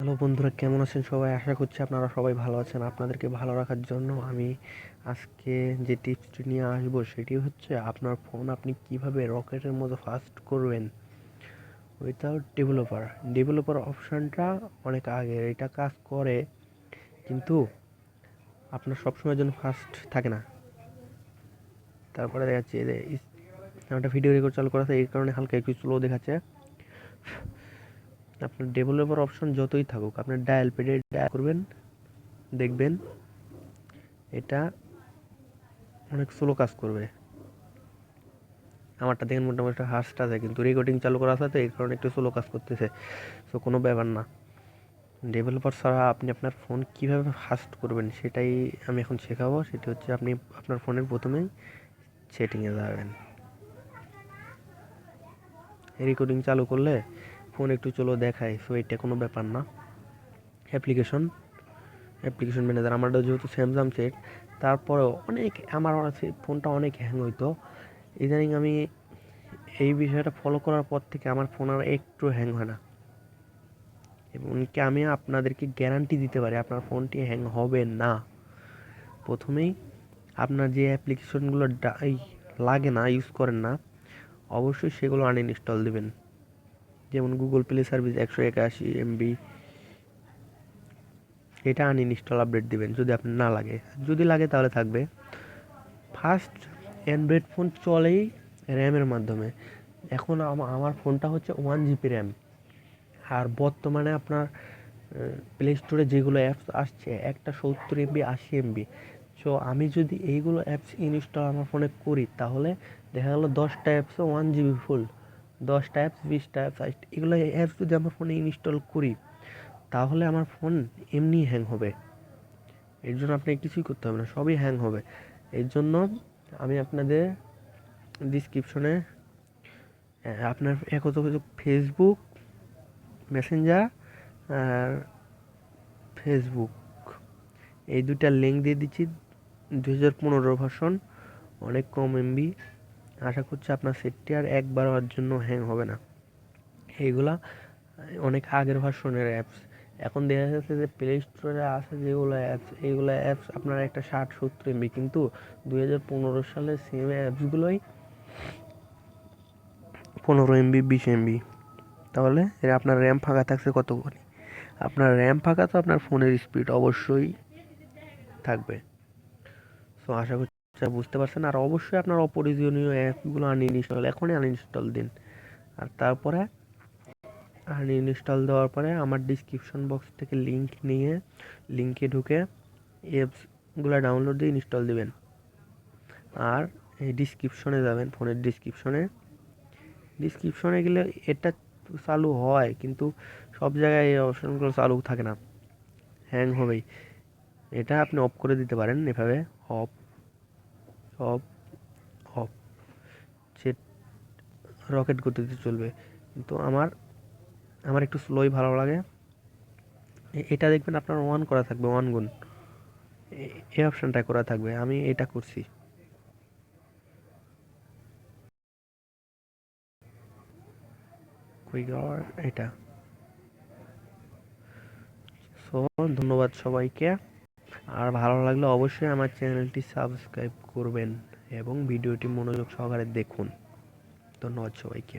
Hello বন্ধুরা, কেমন আছেন সবাই? আশা করছি আপনারা সবাই ভালো আছেন। আপনাদেরকে ভালো রাখার জন্য আমি আজকে যে টিপসটি নিয়ে আসবো সেটি হচ্ছে আপনার ফোন আপনি কিভাবে রকেটের মতো ফাস্ট করবেন উইথাউট ডেভেলপার অপশানটা অনেক আগে এটা কাজ করে, কিন্তু আপনার সবসময়ের জন্য ফাস্ট থাকে না। তারপরে দেখা যাচ্ছে যে একটা ভিডিও রেকর্ড চালু করা আছে, এই কারণে হালকা একটু স্লো দেখাচ্ছে। আপনার ডেভেলপার অপশন যতই থাকুক, আপনার ডায়াল প্যাডে ডায়াল করবেন, দেখবেন এটা অনেক স্লো কাজ করবে। আমারটা দেখেন মোটামুটি হাসটা যায়, কিন্তু রেকর্ডিং চালু করা আছে তো এই কারণে একটু স্লো কাজ করতেছে। সো কোনো ব্যাপার না। ডেভেলপার ছাড়া আপনি আপনার ফোন কীভাবে ফাস্ট করবেন সেটাই আমি এখন শেখাবো। সেটি হচ্ছে আপনি আপনার ফোনের প্রথমেই সেটিংয়ে যাবেন। রেকর্ডিং চালু করলে ফোন একটু চলো দেখায়, সো এটা কোনো ব্যাপার না। অ্যাপ্লিকেশন ম্যানেজার আমারটা যেহেতু স্যামসাং সেট, তারপরেও আমার ফোনটা অনেক হ্যাং হইতো। ইদানিং আমি এই বিষয়টা ফলো করার পর থেকে আমার ফোন আর একটু হ্যাং হয় না। এমনকি আমি আপনাদেরকে গ্যারান্টি দিতে পারি আপনার ফোনটি হ্যাং হবে না। প্রথমেই আপনার যে অ্যাপ্লিকেশনগুলো লাগে না, ইউজ করেন না, অবশ্যই সেগুলো আনইনস্টল দেবেন। যেমন গুগল প্লে সার্ভিস 181 MB, এটা আনইনস্টল আপডেট দিবেন যদি আপনার না লাগে। যদি লাগে তাহলে থাকবে। ফার্স্ট অ্যান্ড্রয়েড ফোন চলেই র্যামের মাধ্যমে। এখন আমার ফোনটা হচ্ছে 1 GB র্যাম। আর বর্তমানে আপনার প্লে স্টোরে যেগুলো অ্যাপস আসছে, একটা 70 MB 80 MB। সো আমি যদি এইগুলো অ্যাপস ইনস্টল আমার ফোনে করি, তাহলে দেখা গেলো 10টা অ্যাপসও 1 GB ফুল, 10টা অ্যাপস 20টা অ্যাপস এগুলো অ্যাপস যদি আমার ফোনে ইনস্টল করি, তাহলে আমার ফোন এমনি হ্যাং হবে। এর জন্য আপনাকে কিছুই করতে হবে না, সবই হ্যাং হবে। এর জন্য আমি আপনাদের ডিসক্রিপশনে আপনার একত ফেসবুক মেসেঞ্জার আর ফেসবুক, এই দুইটা লিঙ্ক দিয়ে দিচ্ছি। 2015 ভার্সন, অনেক কম এমবি। আশা করছি আপনার সেটটি আর একবার হওয়ার জন্য হ্যাং হবে না। এইগুলা অনেক আগের ভার্সনের অ্যাপস। এখন দেখা যাচ্ছে যে প্লে স্টোরে আছে যেগুলো অ্যাপস, এইগুলো অ্যাপস আপনার একটা 60-70 MB, কিন্তু 2015 সালের সেম অ্যাপসগুলোই 15 MB 20 MB। তাহলে আপনার র্যাম ফাঁকা থাকছে কতক্ষণ? আপনার র্যাম ফাঁকা তো আপনার ফোনের স্পিড অবশ্যই থাকবে। সো আশা করছি বুঝতে পারছেন। আর অবশ্যই আপনার অপ্রয়োজনীয় অ্যাপগুলো এখনই আনইনস্টল দিন। আর তারপরে আনইনস্টল দেওয়ার পরে আমার ডিসক্রিপশন বক্স থেকে লিঙ্ক নিয়ে লিঙ্কে ঢুকে অ্যাপসগুলো ডাউনলোড দিয়ে ইনস্টল দিবেন। আর এই ডিসক্রিপশনে যাবেন, ফোনের ডিসক্রিপশনে গেলে এটা চালু হয়, কিন্তু সব জায়গায় এই অপশনগুলো চালু থাকে না, হ্যাং হবেই। এটা আপনি অফ করে দিতে পারেন এভাবে, of of of, say rocket গতিতে চলবে। কিন্তু আমার একটু স্লোই ভালো লাগে। এটা দেখবেন আপনার অন করা থাকবে, অন গুণ এই অপশানটা করা থাকবে। আমি এটা করছি। এটা। সো ধন্যবাদ সবাইকে। আর ভালো লাগলে অবশ্যই আমার চ্যানেলটি সাবস্ক্রাইব করবেন এবং ভিডিওটি মনোযোগ সহকারে দেখুন। ধন্যবাদ সবাইকে।